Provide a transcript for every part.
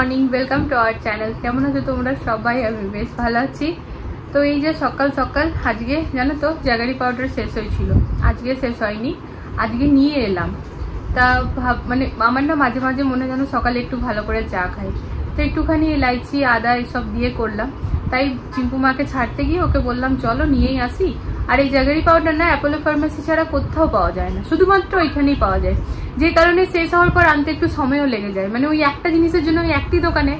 Morning, welcome to our channel. কেমন আছো তোমরা সবাই? আমি বেশ ভালো আছি। তো এই যে সকাল সকাল আজকে জানো তো জাগারি পাউডার শেষ হয়েছিল, আজকে শেষ হয়নি, আজকে নিয়ে এলাম। তা মানে আমার না মাঝে মাঝে মনে যেন সকালে একটু ভালো করে চা খাই, তো একটুখানি এলাইচি আদা এসব দিয়ে করলাম। তাই চিম্পু মাকে ছাড়তে গিয়ে ওকে বললাম চলো নিয়েই আসি। আর এই জাগারি পাউডার না অ্যাপোলো ফার্মেসি ছাড়া কোথাও পাওয়া যায় না, শুধুমাত্র ওইখানেই পাওয়া যায়, যে কারণে শেষ হওয়ার পর আনতে একটু সময়ও লেগে যায়, মানে ওই একটা জিনিসের জন্য ওই একটি দোকানে।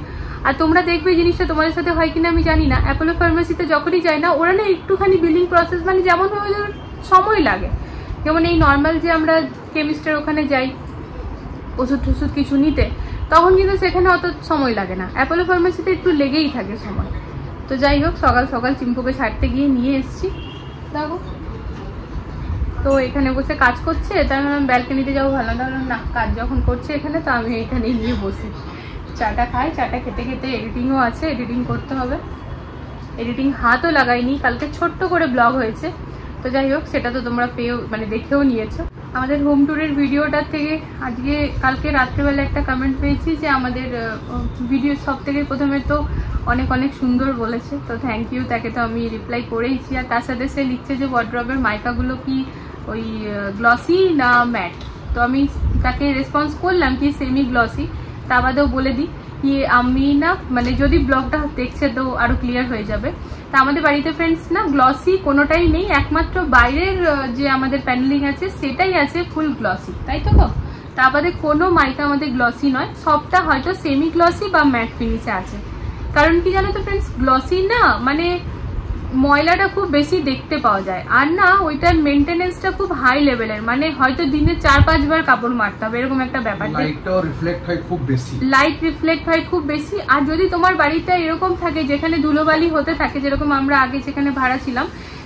আর তোমরা দেখবে জিনিসটা তোমাদের সাথে হয় কিনা আমি জানি না, অ্যাপোলো ফার্মেসিতে যখনই যাই না ওরা না একটুখানি বিলিং প্রসেস মানে যেমন সময় লাগে, যেমন এই নর্মাল যে আমরা কেমিস্টের ওখানে যাই ওষুধ টষুধ কিছু নিতে, তখন কিন্তু সেখানে অত সময় লাগে না, অ্যাপোলো ফার্মেসিতে একটু লেগেই থাকে সময়। তো যাই হোক, সকাল সকাল চিম্পুকে ছাড়তে গিয়ে নিয়ে এসেছি। দেখো তো এখানে বসে কাজ করছে, তাই আমি ব্যালকনিতে যাবো, ভালো লাগলো না, কাজ যখন করছে এখানে তো আমি এখানে গিয়ে বসি, চাটা খাই। চাটা খেতে খেতে এডিটিংও আছে, এডিটিং করতে হবে। এডিটিং হাতও লাগাইনি, কালকে ছোট্ট করে ব্লগ হয়েছে, তো যাই হোক সেটা তো তোমরা মানে দেখেও নিয়েছো। আমাদের হোম ট্যুরের ভিডিওটার থেকে আজকে কালকে রাত্রেবেলা একটা কমেন্ট পেয়েছি যে আমাদের ভিডিও সব থেকে প্রথমে তো অনেক অনেক সুন্দর বলেছে, তো থ্যাংক ইউ, তাকে তো আমি রিপ্লাই করেইছি। আর তার সাথে সে লিখছে যে ওয়ার্ড্রবের মাইকাগুলো কি ওই গ্লসি না ম্যাট, তো আমি তাকে রেসপন্স করলাম কি সেমি গ্লসি। তা বাদেও বলে দিই কি আমি না মানে যদি ব্লগটা দেখছে তো আরো ক্লিয়ার হয়ে যাবে। তা আমাদের বাড়িতে ফ্রেন্ডস না গ্লসি কোনোটাই নেই, একমাত্র বাইরের যে আমাদের প্যানেলিং আছে সেটাই আছে ফুল গ্লসি, তাই তো গো? তা বাদে কোনো মাইকা আমাদের গ্লসি নয়, সবটা হয়তো সেমি গ্লসি বা ম্যাট ফিনিশে আছে। কারণ কি জানো তো ফ্রেন্ডস, গ্লসি না মানে ময়লাটা খুব বেশি দেখতে পাওয়া যায়, আর না ওইটার মেনটেনেন্সটা খুব হাই লেভেলের, মানে হয়তো দিনে 4-5 বার কাপড় মারতে হবে, এরকম একটা ব্যাপার। লাইটটাও রিফ্লেক্ট হয় খুব বেশি, লাইট রিফ্লেক্ট হয় খুব বেশি। আর যদি তোমার বাড়িটা এরকম থাকে যেখানে ধুলোবালি হতে থাকে, যেরকম আমরা আগে যেখানে ভাড়া ছিলাম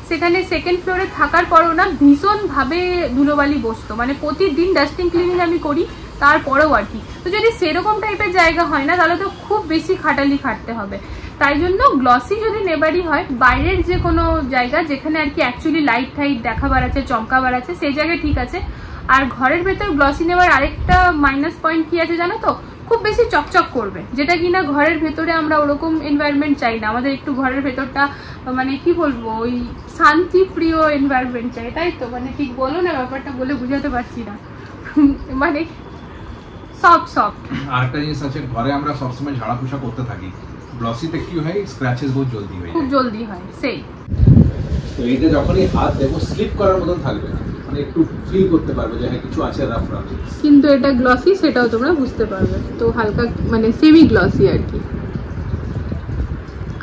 সেখানে সেকেন্ড ফ্লোরে থাকার পরও না ভীষণ ভাবে ধুলোবালি বসতো, মানে প্রতিদিন ডাস্টিং ক্লিনিং আমি করি তারপরেও আর কি। তো যদি সেরকম টাইপের জায়গা হয় না তাহলে তো খুব বেশি খাটালি খাটতে হবে। তাই জন্য গ্লসি যদি নেবারই হয় বাইরের যে কোনো জায়গা যেখানে আর কি অ্যাকচুয়ালি লাইট টাইট দেখাবার আছে, চমকাবার আছে, সেই জায়গায় ঠিক আছে। আর ঘরের ভেতর গ্লসি নেওয়ার আরেকটা মাইনাস পয়েন্ট কি আছে জানো তো, খুব বেশি চকচক করবে, যেটা কিনা ঘরের ভেতরে আমরা ওরকম এনভায়রনমেন্ট চাই না। আমাদের একটু ঘরের ভেতরটা মানে কি বলবো, ওই শান্তিপ্রিয় এনভায়রনমেন্ট চাই, তাই তো? মানে ঠিক বলো না, ব্যাপারটা বলে বুঝাতে পারছি না মানে সফট। আরেকটা জিনিস আছে, ঘরে আমরা সবসময় ঝাড়া পোছা করতে থাকি, গ্লসিতে কি হয় স্ক্র্যাচেস বহুত জলদি হয়, খুব জলদি হয় সেই। তো এইটা যখনই হাত দেবো স্লিপ করার মতন থাকবে না, মানে একটু ফিল করতে পারবে যে হ্যাঁ কিছু আছে রাফ রাফ, কিন্তু এটা গ্লসি সেটাও তোমরা বুঝতে পারবে, তো হালকা মানে সেমি গ্লসি আর কি।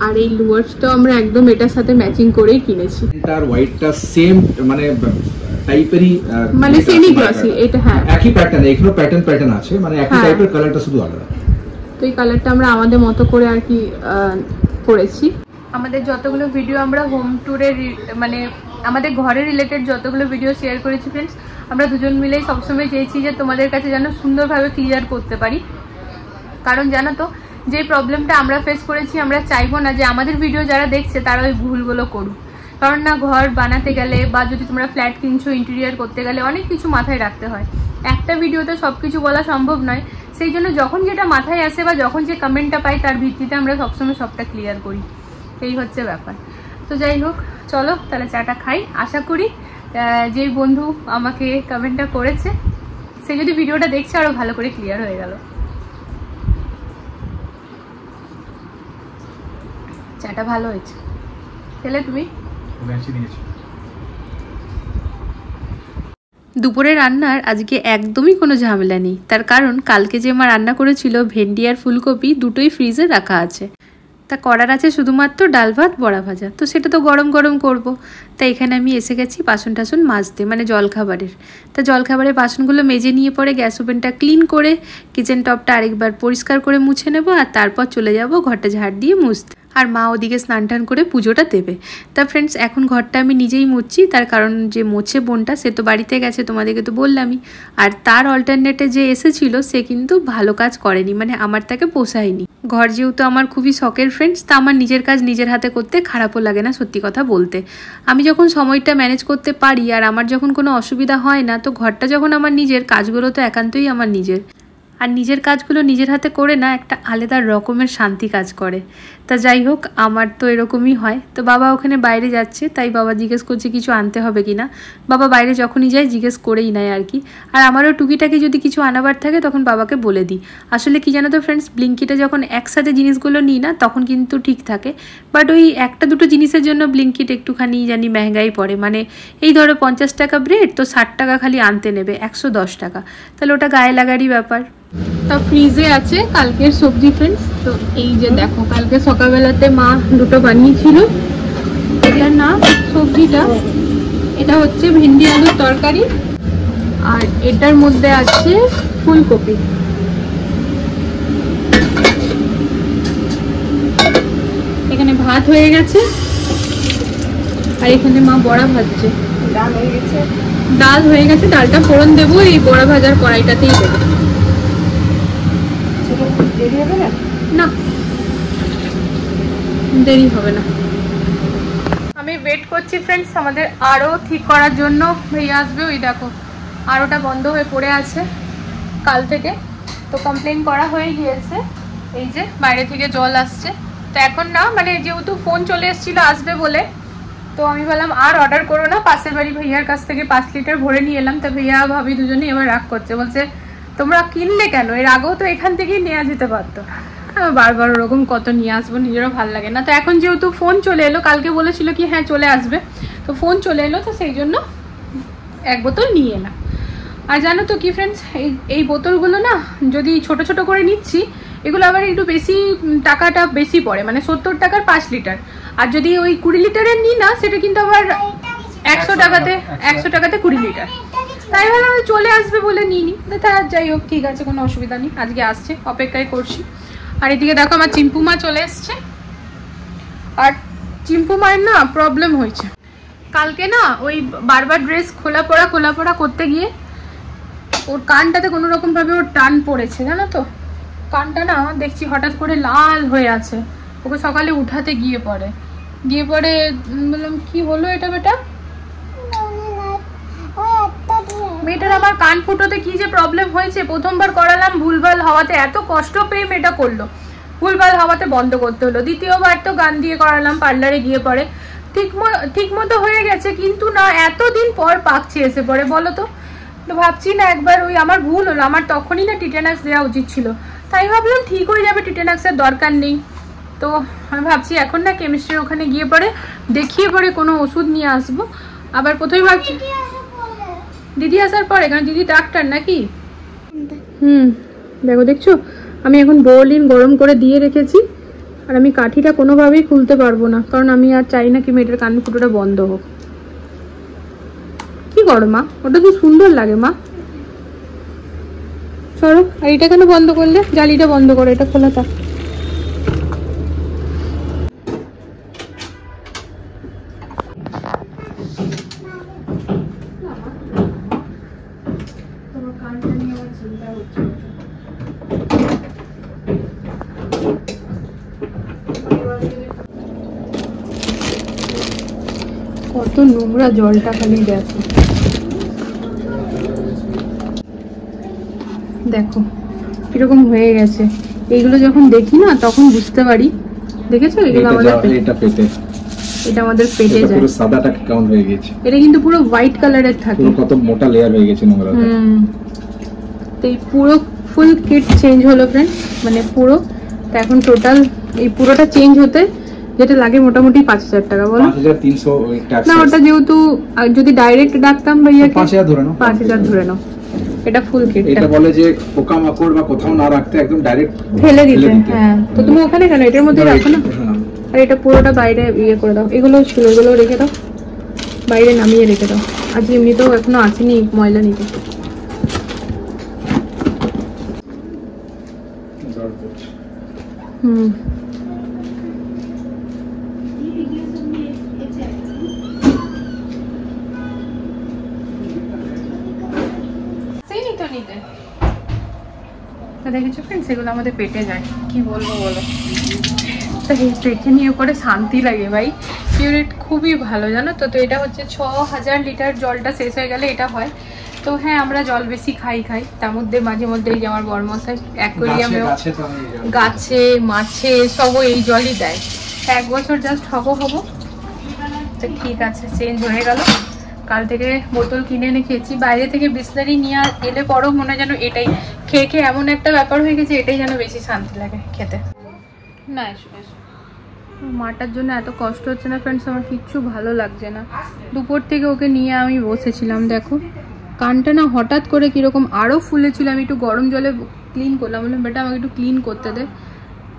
আর এই লুয়ার্সটাও আমরা একদম এটার সাথে ম্যাচিং করেই কিনেছি, এটার হোয়াইটটা সেম মানে টাইপেরই, মানে সেমি গ্লসি এটা, হ্যাঁ একই প্যাটার্ন, এখানেও প্যাটার্ন আছে, মানে একই টাইপের, কালারটা শুধু আলাদা। তো এই কালারটা আমরা আমাদের মতো করে আর কি করেছি। আমাদের যতগুলো ভিডিও আমরা হোম ট্যুরের মানে আমাদের ঘরে রিলেটেড যতগুলো ভিডিও শেয়ার করেছি ফ্রেন্ডস, আমরা দুজন মিলেই সবসময় চেয়েছি যে তোমাদের কাছে যেন সুন্দরভাবে ক্লিয়ার করতে পারি। কারণ জানো তো যে প্রবলেমটা আমরা ফেস করেছি, আমরা চাইবো না যে আমাদের ভিডিও যারা দেখছে তারা ওই ভুলগুলো করুক। কারণ না ঘর বানাতে গেলে বা যদি তোমরা ফ্ল্যাট কিনছো ইন্টেরিয়ার করতে গেলে অনেক কিছু মাথায় রাখতে হয়, একটা ভিডিওতে সব কিছু বলা সম্ভব নয়। সেই জন্য যখন যেটা মাথায় আসে বা যখন যে কমেন্টটা পাই তার ভিত্তিতে আমরা সবসময় সবটা ক্লিয়ার করি, এই হচ্ছে ব্যাপার। তো যাই হোক চলো তাহলে চাটা খাই। আশা করি যেই বন্ধু আমাকে কমেন্টটা করেছে সে যদি ভিডিওটা দেখছে আরো ভালো করে ক্লিয়ার হয়ে গেল। চাটা ভালো হয়েছে, খেলে তুমি? দুপুরে রান্নার আজকে একদমই কোনো ঝামেলা নেই, তার কারণ কালকে যে মা রান্না করেছিল ভেন্ডি আর ফুলকপি দুটোই ফ্রিজে রাখা আছে, তা করার আছে শুধুমাত্র ডাল ভাত বড়া ভাজা, তো সেটা তো গরম গরম করব। তাই এখানে আমি এসে গেছি বাসন টাসন মাজতে, মানে জলখাবারের। তা জলখাবারের বাসনগুলো মেজে নিয়ে পরে গ্যাস ওভেনটা ক্লিন করে কিচেন টপটা আরেকবার পরিষ্কার করে মুছে নেব, আর তারপর চলে যাব ঘরটা ঝাড় দিয়ে মুছতে। আর মা ওদিকে স্নান টান করে পুজোটা দেবে। তা ফ্রেন্ডস এখন ঘরটা আমি নিজেই মুছছি, তার কারণ যে মোছে বোনটা সে তো বাড়িতে গেছে, তোমাদেরকে তো বললামই। আর তার অল্টারনেটে যে এসেছিল সে কিন্তু ভালো কাজ করেনি, মানে আমার তাকে পোষায়নি। ঘর যেহেতু আমার খুবই শখের ফ্রেন্ডস, তা আমার নিজের কাজ নিজের হাতে করতে খারাপও লাগে না, সত্যি কথা বলতে। আমি যখন সময়টা ম্যানেজ করতে পারি আর আমার যখন কোনো অসুবিধা হয় না, তো ঘরটা যখন আমার নিজের, কাজগুলো তো একান্তই আমার নিজের। আর নিজের কাজগুলো নিজের হাতে করে না একটা আলাদা রকমের শান্তি কাজ করে। তা যাই হোক, আমার তো এরকমই হয়। তো বাবা ওখানে বাইরে যাচ্ছে, তাই বাবা জিজ্ঞেস করছে কিছু আনতে হবে কি না। বাবা বাইরে যখনই যায় জিজ্ঞেস করেই নেয় আর কি। আর আমারও টুকিটাকি যদি কিছু আনাবার থাকে তখন বাবাকে বলে দিই। আসলে কি জানো তো ফ্রেন্ডস, ব্লিঙ্কিটে যখন একসাথে জিনিসগুলো নিই না তখন কিন্তু ঠিক থাকে, বাট ওই একটা দুটো জিনিসের জন্য ব্লিঙ্কিট একটুখানি জানি মেহঙ্গাই পড়ে। মানে এই ধরো 50 টাকা ব্রেড, তো 60 টাকা খালি আনতে নেবে, 110 টাকা, তাহলে ওটা গায়ে লাগারই ব্যাপার। তা ফ্রিজে আছে কালকের সবজি ফ্রেন্ডস। তো এই যে দেখো, কালকে সকালবেলাতে মা দুটো বানিয়েছিল। এটার নাম সবজিটা, এটা হচ্ছে ভেন্ডি আলুর তরকারি, আর এটার মধ্যে আছে ফুলকপি। এখানে ভাত হয়ে গেছে, আর এখানে মা বড়া ভাজছে। ডাল হয়ে গেছে, ডালটা ফোড়ন দেবো এই বড়া ভাজার কড়াইটাতেই দেবো। না, দেরি হবে না। আমি ওয়েট করছি ফ্রেন্ডস আমাদের আরও ঠিক করার জন্য। ভাইয়া আসবে, ওই দেখো আরোটা বন্ধ হয়ে পড়ে আছে কাল থেকে। তো কমপ্লেন করা হয়ে গিয়েছে, এই যে বাইরে থেকে জল আসছে। তো এখন না, মানে যেহেতু ফোন চলে এসেছিলো আসবে বলে, তো আমি বললাম আর অর্ডার করো না, পাশের বাড়ি ভাইয়ার কাছ থেকে 5 লিটার ভরে নিয়ে এলাম। তো ভাইয়া ভাবি দুজনে এবার রাগ করছে, বলছে তোমরা কিনলে কেন, এর আগেও তো এখান থেকেই নেওয়া যেতে পারতো। বারবার ওরকম কত নিয়ে আসবো, নিজেরও ভালো লাগে না। তো এখন যেহেতু ফোন চলে এলো, কালকে বলেছিল কি হ্যাঁ চলে আসবে, তো ফোন চলে এলো, তো সেই জন্য 1 বোতল নিয়ে এলাম। আর জানো তো কি ফ্রেন্ডস, এই বোতলগুলো না যদি ছোট ছোট করে নিচ্ছি, এগুলো আবার একটু বেশি টাকাটা বেশি পড়ে, মানে 70 টাকার 5 লিটার। আর যদি ওই 20 লিটারের নিই না, সেটা কিন্তু আবার 100 টাকাতে 20 লিটার। তাই ভাবলাম চলে আসবে বলে নিইনি। তা যাই হোক, ঠিক আছে, কোনো অসুবিধা নেই, আজকে আসছে, অপেক্ষায় করছি। আর এদিকে দেখো আমার চিম্পু মা চলে এসছে। আর চিম্পু মায়ের না প্রবলেম হয়েছে, কালকে না ওই বারবার ড্রেস খোলা পড়া করতে গিয়ে ওর কানটাতে কোনো রকম ভাবে ওর টান পড়েছে, জানো তো। কানটা না দেখছি হঠাৎ করে লাল হয়ে আছে। ওকে সকালে উঠাতে গিয়ে পরে বললাম কি হলো এটা বেটা। মেয়েটার আমার কান ফুটোতে কি যে প্রবলেম হয়েছে, প্রথমবার করালাম ভুলভাল হওয়াতে এত কষ্ট পেয়ে মেয়েটা করলো, ভুলভাল হওয়াতে বন্ধ করতে হলো। দ্বিতীয়বার তো গান দিয়ে করালাম পার্লারে গিয়ে পরে ঠিক মতো হয়ে গেছে, কিন্তু না এতদিন পর পাকছে এসে পরে, বলো তো। ভাবছি না একবার ওই আমার ভুল হলো, আমার তখনই না টিটেনাক্স দেওয়া উচিত ছিল। তাই ভাবলাম ঠিক হয়ে যাবে, টিটেনাক্সের দরকার নেই। তো আমি ভাবছি এখন না কেমিস্ট্রির ওখানে গিয়ে পরে দেখিয়ে পরে কোনো ওষুধ নিয়ে আসবো। আবার প্রথমে ভাবছি দিদি আসার পরে, কারণ দিদি ডাক্তার নাকি। দেখো দেখছো, আমি এখন বোরলিন গরম করে দিয়ে রেখেছি। আর আমি কাঠিটা কোনোভাবেই খুলতে পারবো না, কারণ আমি আর চাই না কি মেয়েটার কান ফুটোটা বন্ধ হোক। কি করো মা, ওটা তো সুন্দর লাগে মা। সরো, আর এটা কেন বন্ধ করলে, জালিটা বন্ধ করো, এটা খোলা থাক। কত নোংরা জলটা খালি গেছে, দেখো কিরকম হয়ে গেছে। এইগুলো যখন দেখি না তখন বুঝতে পারি। দেখেছো এগুলো আমাদের পেটে, এটা আমাদের পেটে যায়। পুরো সাদাটা কেমন হয়ে গেছে, এটা কিন্তু পুরো হোয়াইট কালারের থাকে, কত মোটা লেয়ার হয়ে গেছে নোংরা। তো এই পুরো ফুল কিট চেঞ্জ হলো ফ্রেন্ড, মানে পুরো। তো এখন টোটাল এই পুরোটা চেঞ্জ হতে যেটা লাগে মোটামুটি 5000 টাকা, বলো 5300 না। ওটা যেহেতু যদি ডাইরেক্ট ডাকতাম ভাইয়া 5000 ধরে নাও, 5000 ধরে নাও। এটা ফুল কিট, এটা বলে যে পোকামাকড় বা কোথাও না রাখতে একদম ডাইরেক্ট ফেলে দিতে। হ্যাঁ, তো তুমি ওখানে কেন, এটার মধ্যে রাখো না। আর এটা পুরোটা বাইরে ইয়ে করে দাও, এগুলো ছিল এগুলো রেখে দাও, বাইরে নামিয়ে রেখে দাও। আজ এমনিতেও এখনো আসেনি ময়লা নিতে। দেখেছো ফ্রেন্ডস, এগুলো আমাদের পেটে যায়, কি বলবো বলো। তো দেখে নিয়ে পরে শান্তি লাগে ভাই। পিউরিট খুবই ভালো জানো তো। তো এটা হচ্ছে 6000 লিটার জলটা শেষ হয়ে গেলে এটা হয়। তো হ্যাঁ আমরা জল বেশি খাই তার মধ্যে মাঝে মধ্যে এই যে আমার বড়মশাই অ্যাকোয়ারিয়ামে গাছে মাছে সব এই জলই দেয়। 1 বছর জাস্ট হবো তো ঠিক আছে, চেঞ্জ হয়ে গেল। কাল থেকে বোতল কিনে এনে খেয়েছি, বাইরে থেকে বিসলারি নিয়ে এলে পরও মনে হয় যেন এটাই খেয়ে এমন একটা ব্যাপার হয়ে গেছে, এটাই যেন বেশি শান্তি লাগে খেতে। না এসো মাটার জন্য এত কষ্ট হচ্ছে না ফ্রেন্ডস, আমার কিচ্ছু ভালো লাগছে না। দুপুর থেকে ওকে নিয়ে আমি বসেছিলাম, দেখো কানটা না হঠাৎ করে কিরকম আরও ফুলেছিল। আমি একটু গরম জলে ক্লিন করলাম, বললাম বেটা আমাকে একটু ক্লিন করতে দে।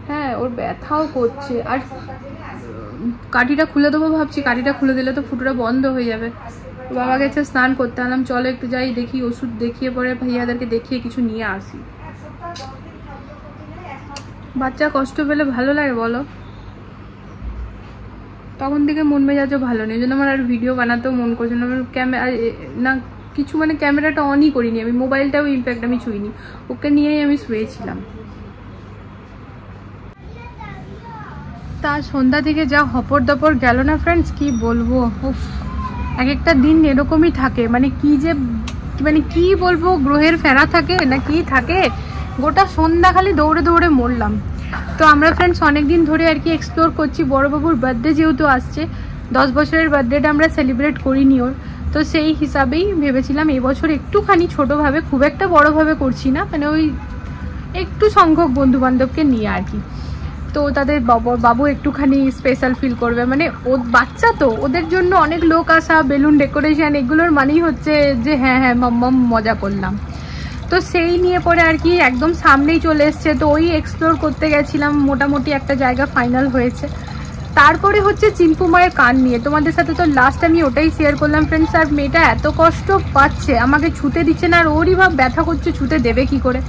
হ্যাঁ ওর ব্যথাও করছে, আর কাঠিটা খুলে দেবো ভাবছি, কাঠিটা খুলে দিলে তো ফুটোটা বন্ধ হয়ে যাবে। বাবা গেছে স্নান করতে, আনলাম চলো একটু যাই দেখি, ওষুধ দেখিয়ে পরে ভাইয়াদেরকে দেখিয়ে কিছু নিয়ে আসি। বাচ্চা কষ্ট পেলে ভালো লাগে বলো? তখন থেকে মন মেজাজও ভালো নেই, জন্য আমার আর ভিডিও বানাতেও মন করছে না। ক্যামেরা না কিছু মানে ক্যামেরাটা অনই করিনি আমি, মোবাইলটাও ইনফ্যাক্ট আমি ছুঁইনি, ওকে নিয়েই আমি শুয়েছিলাম। তার সন্ধ্যা থেকে যা হপর দপর গেল না ফ্রেন্ডস, কি বলবো। এক একটা দিন এরকমই থাকে, মানে কি বলবো, গ্রহের ফেরা থাকে না কি থাকে। গোটা সন্ধ্যা খালি দৌড়ে দৌড়ে মরলাম। তো আমরা ফ্রেন্ডস অনেকদিন ধরে আর কি এক্সপ্লোর করছি, বড়বাবুর বার্থডে যেহেতু আসছে, 10 বছরের বার্থডেটা আমরা সেলিব্রেট করিনি ওর, তো সেই হিসাবেই ভেবেছিলাম এবছর একটুখানি ছোটোভাবে, খুব একটা বড়োভাবে করছি না, মানে ওই একটু সংখ্যক বন্ধু বান্ধবকে নিয়ে আর কি। তো তাদের বাবু একটুখানি স্পেশাল ফিল করবে, মানে ও বাচ্চা তো, ওদের জন্য অনেক লোক আসা, বেলুন ডেকোরেশন, এগুলোর মানেই হচ্ছে যে হ্যাঁ মাম্মাম মজা করলাম। তো সেই নিয়ে পরে আর কি একদম সামনেই চলে এসছে, তো ওই এক্সপ্লোর করতে গেছিলাম, মোটামুটি একটা জায়গা ফাইনাল হয়েছে। তারপরে হচ্ছে চিম্পু মায়ের কান নিয়ে, তোমাদের সাথে তো লাস্ট আমি ওটাই শেয়ার করলাম ফ্রেন্ডস। আর মেয়েটা এত কষ্ট পাচ্ছে, আমাকে ছুতে দিচ্ছে না, আর ওরই ভাব ব্যথা করছে, ছুতে দেবে কি করে।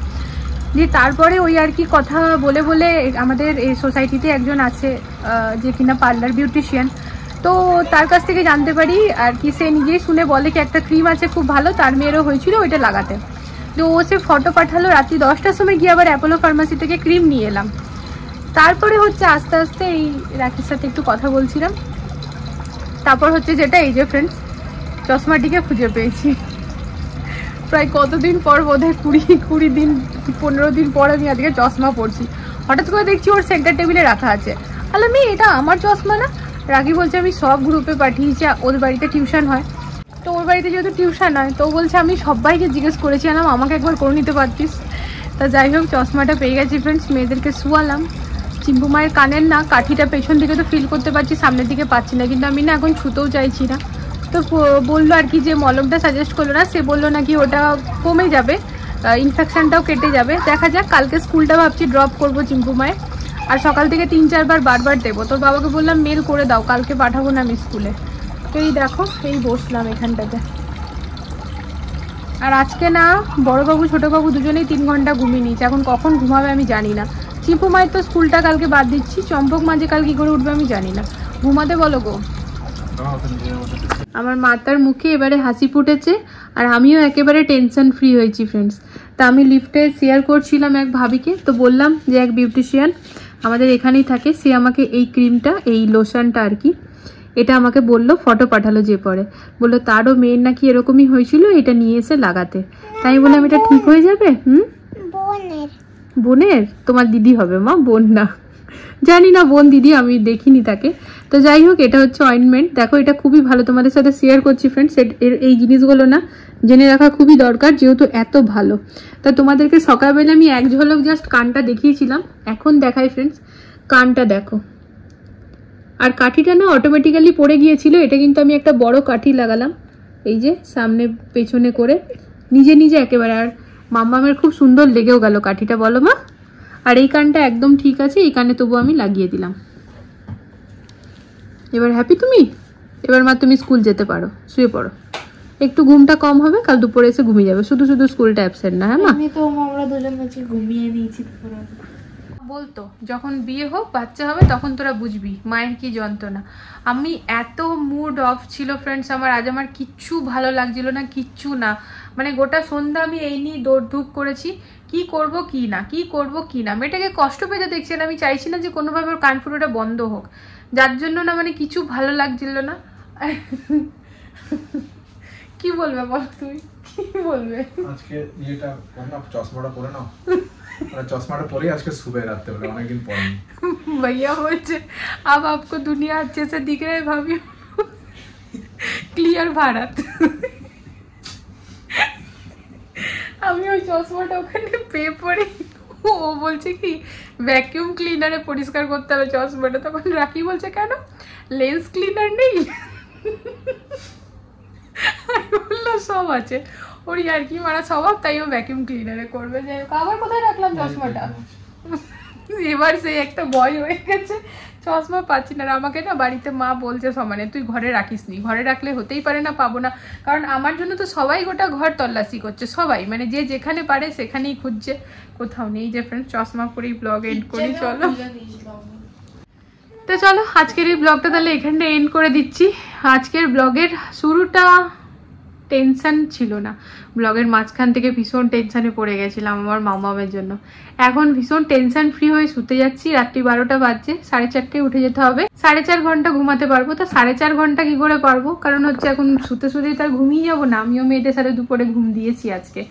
দিয়ে তারপরে ওই আর কি কথা বলে বলে, আমাদের এই সোসাইটিতে একজন আছে যে কিনা পার্লার বিউটিশিয়ান, তো তার কাছ থেকে জানতে পারি আর কি, সে নিজেই শুনে বলে কি একটা ক্রিম আছে খুব ভালো, তার মেয়েরও হয়েছিল ওইটা লাগাতে। তো ও সে ফটো পাঠালো, রাত্রি 10টার সময় গিয়ে আবার অ্যাপোলো ফার্মাসি থেকে ক্রিম নিয়ে এলাম। তারপরে হচ্ছে আস্তে আস্তে এই রাখির সাথে একটু কথা বলছিলাম, তারপর হচ্ছে যেটা এই যে ফ্রেন্ডস চশমাটিকে খুঁজে পেয়েছি। প্রায় কতদিন পর বোধহয় 20 দিন 15 দিন পর আমি আজকে চশমা পরছি। হঠাৎ করে দেখছি ওর সেন্টার টেবিলে রাখা আছে, তাহলে আমি এটা আমার চশমা না। রাখি বলছে আমি সব গ্রুপে পাঠিয়েছি, ওর বাড়িতে টিউশন হয়, তো ওর বাড়িতে যেহেতু টিউশন হয়, তো বলছে আমি সবাইকে জিজ্ঞেস করেছিলাম, আমাকে একবার করে নিতে পারতিস। তা যাই হোক চশমাটা পেয়ে গেছি ফ্রেন্ডস, মেয়েদেরকে শুয়ালাম। চিম্পু মায়ের কানের না কাঠিটা পেছন দিকে তো ফিল করতে পারছি, সামনের দিকে পাচ্ছি না, কিন্তু আমি না এখন ছুতেও চাইছি না। তো বললো আর কি যে মলমটা সাজেস্ট করলো না, সে বললো নাকি ওটা কমে যাবে, ইনফেকশনটাও কেটে যাবে। দেখা যাক, কালকে স্কুলটা ভাবছি ড্রপ করবো চিম্পু মায়ের, আর সকাল থেকে 3-4 বার বারবার দেবো। তোর বাবাকে বললাম মেল করে দাও, কালকে পাঠাবো না আমি স্কুলে। তো এই দেখো এই বসলাম এখানটাতে। আর আজকে না বড়বাবু ছোটোবাবু দুজনেই 3 ঘন্টা ঘুমিয়ে নিয়েছে, এখন কখন ঘুমাবে আমি জানি না। চিম্পু মায়ের তো স্কুলটা কালকে বাদ দিচ্ছি, চম্পক মাঝে কাল কী করে উঠবে আমি জানি না। ঘুমাতে বলো গো। আমার মাতার মুখে এবারে হাসি ফুটেছে, আর আমিও একেবারে টেনশন ফ্রি হয়েছি ফ্রেন্ডস। তা আমি লিফটে শেয়ার করছিলাম এক ভাবিকে, তো বললাম যে এক বিউটিশিয়ান আমাদের এখানেই থাকে, সে আমাকে এই ক্রিমটা, এই লোশনটা আর কি, এটা আমাকে বললো, ফটো পাঠালো যে পরে, বললো তারও মেয়ের নাকি এরকমই হয়েছিল, এটা নিয়ে এসে লাগাতে। তাই বললাম এটা ঠিক হয়ে যাবে। বোনের? তোমার দিদি হবে মা, বোন না। জানি না বোন দিদি, আমি দেখিনি তাকে। তো যাই হোক এটা হচ্ছে অয়েন্টমেন্ট, দেখো এটা খুবই ভালো, তোমাদের সাথে শেয়ার করছি ফ্রেন্ডস। এই জিনিসগুলো না জেনে রাখা খুবই দরকার, যেহেতু এত ভালো। তা তোমাদেরকে সকালবেলা আমি এক ঝলক জাস্ট কানটা দেখিয়েছিলাম, এখন দেখাই ফ্রেন্ডস। কানটা দেখো, আর কাঠিটা না অটোমেটিক্যালি পড়ে গিয়েছিল, এটা কিন্তু আমি একটা বড় কাঠি লাগালাম, এই যে সামনে পেছনে করে নিজে নিজে একেবারে। আর মাম্মামের খুব সুন্দর লেগেও গেল কাঠিটা, বলো মা। আর এই কানটা একদম ঠিক আছে, এই কানে তবু আমি লাগিয়ে দিলাম। এবার হ্যাপি তুমি? এবার মা তুমি স্কুল যেতে পারো, শুয়ে পড়ো, একটু ঘুমটা কম হবে, কাল দুপুরে এসে ঘুমিয়ে যাবে, শুধু শুধু স্কুলটা অ্যাবসেন্ট না। হ্যাঁ মা, আমি তো আমরা দুজন মিলে ঘুমিয়ে নিয়েছি। বলতো যখন বিয়ে হোক বাচ্চা হবে তখন তোরা বুঝবি মায়ের কি যন্ত্রণা। আমি এত মুড অফ ছিল ফ্রেন্ডস আমার, আজ আমার কিচ্ছু ভালো লাগছিল না, কিচ্ছু না, মানে গোটা সন্ধ্যা আমি এই নিয়ে দৌড়ধূপ করেছি, কি করব কি না, কি করব কি না। মেয়েটাকে কষ্ট পেতে দেখছি না, আমি চাইছি না যে কোনোভাবে ওর কানফুটোটা বন্ধ হোক, যার জন্য না মানে কিছু ভালো লাগছিল না। কি বলবে বল তুমি? কি বলবে আজকে এটা কোন চশমাটা পরে নাও, চশমাটা পরে আজকে শুবে রাতে বেলা, অনেকদিন পরে। भैया बोलছে अब आपको दुनिया अच्छे से दिख रहा है भाभी, क्लियर भारत। আমি ওই চশমাটা ওখানে পেয়ে পড়ে, ও বলছে কি ভ্যাকিউম ক্লিনারে পরিষ্কার করতে হবে চশমাটা। তখন রাখি বলছে কেন লেন্স ক্লিনার নেই? আমি বললাম সব আছে, ওর আর কি মারা স্বভাব, তাই ও ভ্যাকিউম ক্লিনারে করবে। যাই হোক, আবার কোথায় রাখলাম চশমাটা? এবার সেই একটা ভয় হয়ে গেছে, চশমা পাচ্ছি না। আর আমাকে না বাড়িতে মা বলছে সমানে তুই ঘরে রাখিস নি, ঘরে রাখলে হতেই পারে না, পাবো না। কারণ আমার জন্য তো সবাই গোটা ঘর তল্লাশি করছে, সবাই মানে যে যেখানে পারে সেখানেই খুঁজছে, কোথাও নেই। যে ফ্রেন্ড চশমা পরেই ব্লগ এন্ড করি চলো। তো চলো আজকের এই ব্লগটা তাহলে এখানটা এন্ড করে দিচ্ছি। আজকের ব্লগের শুরুটা টেনশন ছিল না, ব্লগের মাঝখান থেকে ভীষণ টেনশনে পড়ে গেছিলাম আমার মামামের জন্য। এখন ভীষণ টেনশন ফ্রি হয়ে শুতে যাচ্ছি। রাত্রি 12টা বাজছে, 4:30টায় উঠে যেতে হবে, 4.5 ঘন্টা ঘুমাতে পারবো। তো 4.5 ঘন্টা কি করে পারবো, কারণ হচ্ছে এখন শুতে শুতেই তার ঘুমিয়ে যাবো না। আমিও মেয়েদের সাথে দুপুরে ঘুম দিয়েছি আজকে,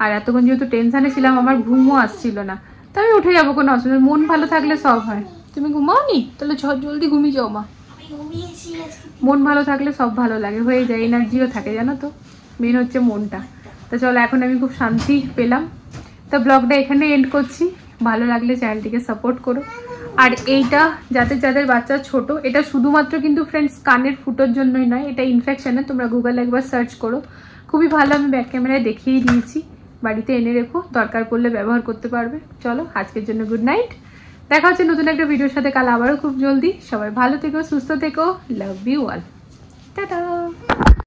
আর এতক্ষণ যেহেতু টেনশনে ছিলাম আমার ঘুমও আসছিল না, তো আমি উঠে যাবো, কোনো অসুবিধা। মন ভালো থাকলে সব হয়। তুমি ঘুমাও নি? তাহলে জলদি ঘুমিয়ে যাও মা। মন ভালো থাকলে সব ভালো লাগে, হয়ে যায়, এনার্জিও থাকে জানো তো, মেন হচ্ছে মনটা। তো চলো এখন আমি খুব শান্তি পেলাম। তো ব্লগটা এখানে এন্ড করছি। ভালো লাগলে চ্যানেলটিকে সাপোর্ট করো। আর এইটা যাদের বাচ্চা ছোট, এটা শুধুমাত্র কিন্তু ফ্রেন্ডস কানের ফুটোর জন্যই নয়, এটা ইনফেকশনে, তোমরা গুগলে একবার সার্চ করো, খুবই ভালো। আমি ব্যাক ক্যামেরায় দেখিয়ে দিয়েছি, বাড়িতে এনে রেখো, দরকার পড়লে ব্যবহার করতে পারবে। চলো আজকের জন্য গুড নাইট, দেখা হচ্ছে নতুন একটা ভিডিওর সাথে কাল আবারও খুব জলদি। সবাই ভালো থেকো, সুস্থ থেকো, লাভ ইউ অল, টাটা।